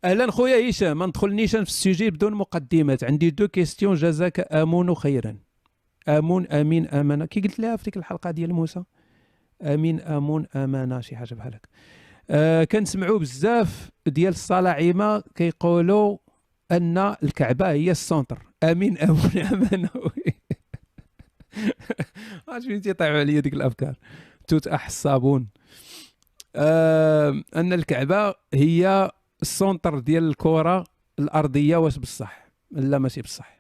اهلا خويا هشام، ما ندخلنيش أنا في السوجي بدون مقدمات. عندي دو كيستيون، جزاك امون خيرا. امون امين امانه كي قلت لها في ديك الحلقه ديال موسى. امين امون امانه شي حاجه بحال هكا. كنسمعوا بزاف ديال الصلاعيمه كيقولوا ان الكعبه هي السونتر. امين امون امانه عرفت فين تيطيحوا عليا ديك الافكار. توت اح الصابون. ان الكعبه هي السونتر ديال الكره الارضيه. واش بصح؟ لا ماشي بصح.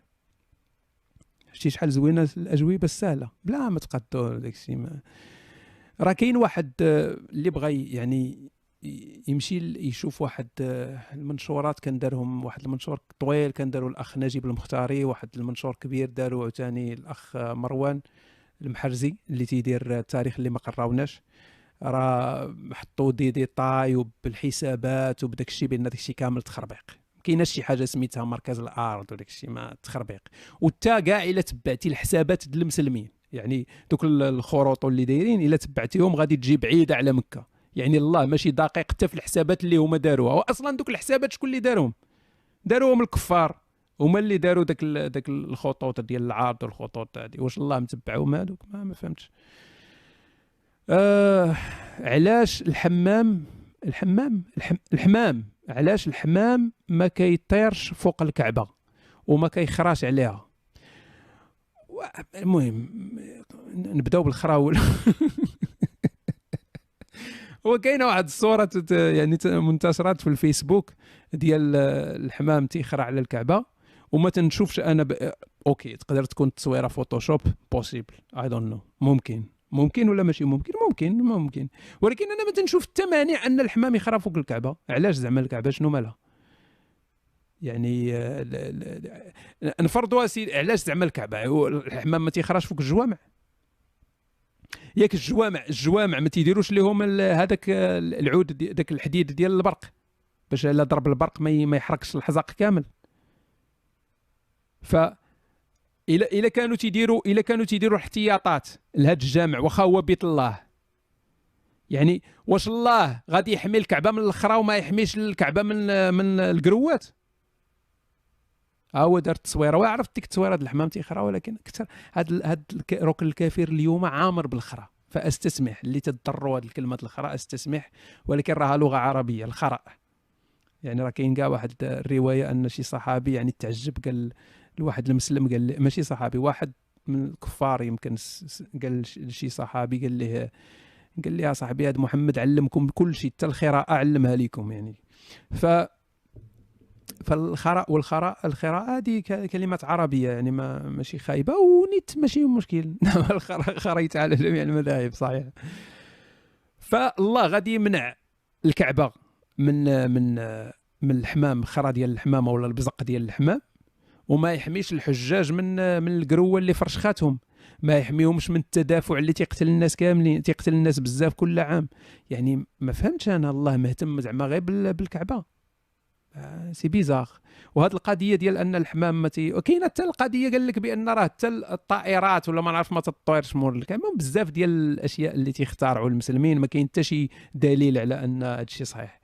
شتي شحال زوينه الاجوبه السهله بلا ما تقادوا داكشي ما. راه كاين واحد اللي بغى يعني يمشي يشوف واحد المنشورات كان دارهم. واحد المنشور طويل كان داروا الاخ نجيب المختاري، واحد المنشور كبير داروا عاوتاني الاخ مروان المحرزي اللي تيدير التاريخ اللي ما قراوناش. راه حطوا دي طاي وبالحسابات وبداك الشيء بان داك الشيء كامل تخربيق. ما كايناش شي حاجه سميتها مركز الارض وداك الشيء ما تخربيق. وتا كاع الا تبعتي الحسابات ديال المسلمين، يعني دوك الخروط اللي دايرين الا تبعتيهم غادي تجي بعيده على مكه. يعني الله ماشي دقيق حتى في الحسابات اللي هما داروها. واصلا دوك الحسابات شكون اللي دارهم؟ داروهم الكفار. هما اللي داروا داك الخطوط ديال العرض والخطوط هذه. واش الله متبعهم هذوك؟ ما فهمتش. آه علاش الحمام علاش الحمام ما كيطيرش فوق الكعبة وما كيخراش عليها؟ المهم نبداو بالخراول. هو كاينه واحد الصوره يعني منتشرات في الفيسبوك ديال الحمام تيخرع على الكعبه وما تنشوفش انا اوكي تقدر تكون تصويره فوتوشوب بوسيبل اي دون نو. ممكن ولا ماشي ممكن. ولكن انا ما تنشوف حتى مانع ان الحمام يخرا فوق الكعبه. علاش زعما الكعبه شنو مالها؟ يعني نفرضوا سي علاش زعما الكعبه الحمام ما تيخراش فوق الجوامع؟ ياك الجوامع ما تيديروش لهم هذاك العود داك الحديد ديال البرق باش الا ضرب البرق ما يحرقش الحزق كامل. ف الا كانوا تيديروا احتياطات لهذا الجامع واخا هو بيت الله، يعني واش الله غادي يحمي الكعبه من الخرا وما يحميش الكعبه من القروات؟ هو دار التصويره وعرفت ديك التصويره ديال الحمام تيخرا. ولكن اكثر هاد ركن الكافر اليوم عامر بالخرا. فاستسمح اللي تضروا هذه الكلمه الخرا استسمح، ولكن راها لغه عربيه الخرا. يعني راه كاين كاع واحد الروايه ان شي صحابي يعني تعجب قال لواحد المسلم، قال ماشي صحابي، واحد من الكفار يمكن قال لشي صحابي قال لي يا صاحبي هذا محمد علمكم كل شيء حتى القراءه علمها لكم. يعني ف فالخراء الخراء هذه كلمات عربيه يعني ماشي خايبه ونيت ماشي مشكل. خريت على جميع المذاهب صحيح. فالله غادي يمنع الكعبه من الحمام، الخرا ديال الحمامه ولا البزق ديال الحمام، وما يحميش الحجاج من القروه اللي فرشخاتهم، ما يحميهمش من التدافع اللي تيقتل الناس كاملين، تيقتل الناس بزاف كل عام. يعني ما فهمتش انا الله مهتم زعما غير بالكعبه. سي بيزار. وهذه القضيه ديال ان الحمام وكاينه حتى القضيه قال لك بان راه حتى الطائرات ولا ما نعرف ما تطيرش مور الكعبه. بزاف ديال الاشياء اللي تيختارعوا المسلمين ما كاين حتى شي دليل على ان هذا الشيء صحيح.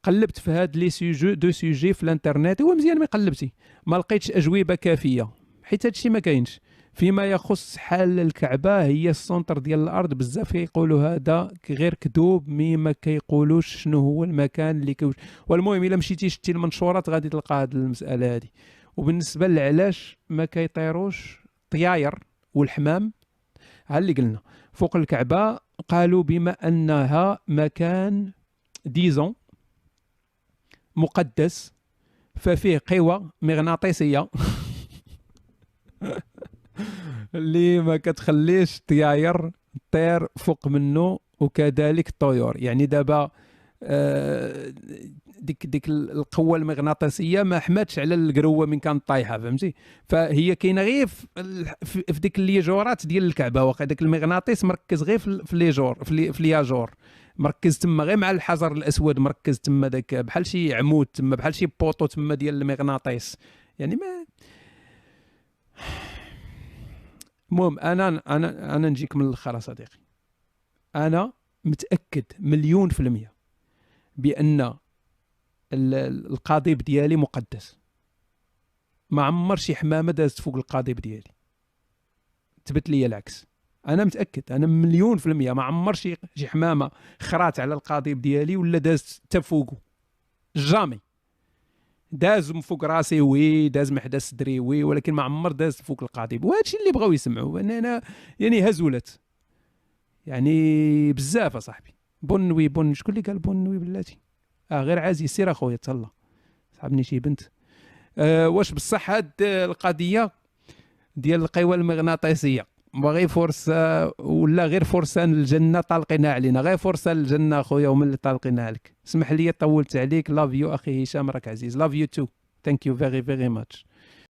قلبت في هاد لي سوجي في الانترنت، هو مزيان ما قلبتي ما لقيتش اجوبه كافيه حيت هاد الشيء ما كاينش. فيما يخص حال الكعبه هي السونتر ديال الارض، بزاف كيقولوا هذا غير كذوب، ما كيقولوش شنو هو المكان اللي والمهم الا مشيتي شتي المنشورات غادي تلقى هذه المساله هذه. وبالنسبه لعلاش ما كيطيروش طياير والحمام، ها اللي قلنا فوق الكعبه، قالوا بما انها مكان ديزون مقدس ففيه قوى مغناطيسيه اللي ما كتخليش طياير طير فوق منه، وكذلك الطيور. يعني دابا ديك القوه المغناطيسيه ما حماتش على القروه من كانت طايحه، فهمتي؟ فهي كاينه غير في ديك الليجورات ديال الكعبه. واخا داك المغناطيس مركز غير في ليجور في لياجور، مركز تما غير مع الحجر الاسود، مركز تما داك بحال شي عمود تما، بحال شي بوطو تما ديال المغناطيس. يعني ما المهم انا نجيك من الاخر صديقي. انا متاكد 1,000,000% بان القضيب ديالي مقدس. ما عمر شي حمامه دازت فوق القضيب ديالي، تبت لي العكس. انا متاكد، انا 1,000,000% ما عمر شي حمامه خرات على القضيب ديالي ولا دازت حتى فوقه. جامي داز من فوق راسي وي، داز من حدا صدري وي، ولكن ما عمر داز فوق القضيب. وهذا الشيء اللي بغاو يسمعوا. انا يعني هزولت يعني بزاف اصاحبي. بون نوي شكون اللي قال بون نوي بلاتي؟ غير عازي سير اخويا تهلا، صاحبني شي بنت. واش بصح هاد القضيه ديال القوى المغناطيسيه باغي فرصه ولا غير فرصان الجنه طالقينها علينا؟ غير فرصه الجنه اخويا ومن اللي طالقينها لك. اسمح لي طولت عليك. لاف يو اخي هشام، راك عزيز. لاف يو تو. ثانك يو فيري فيري ماتش.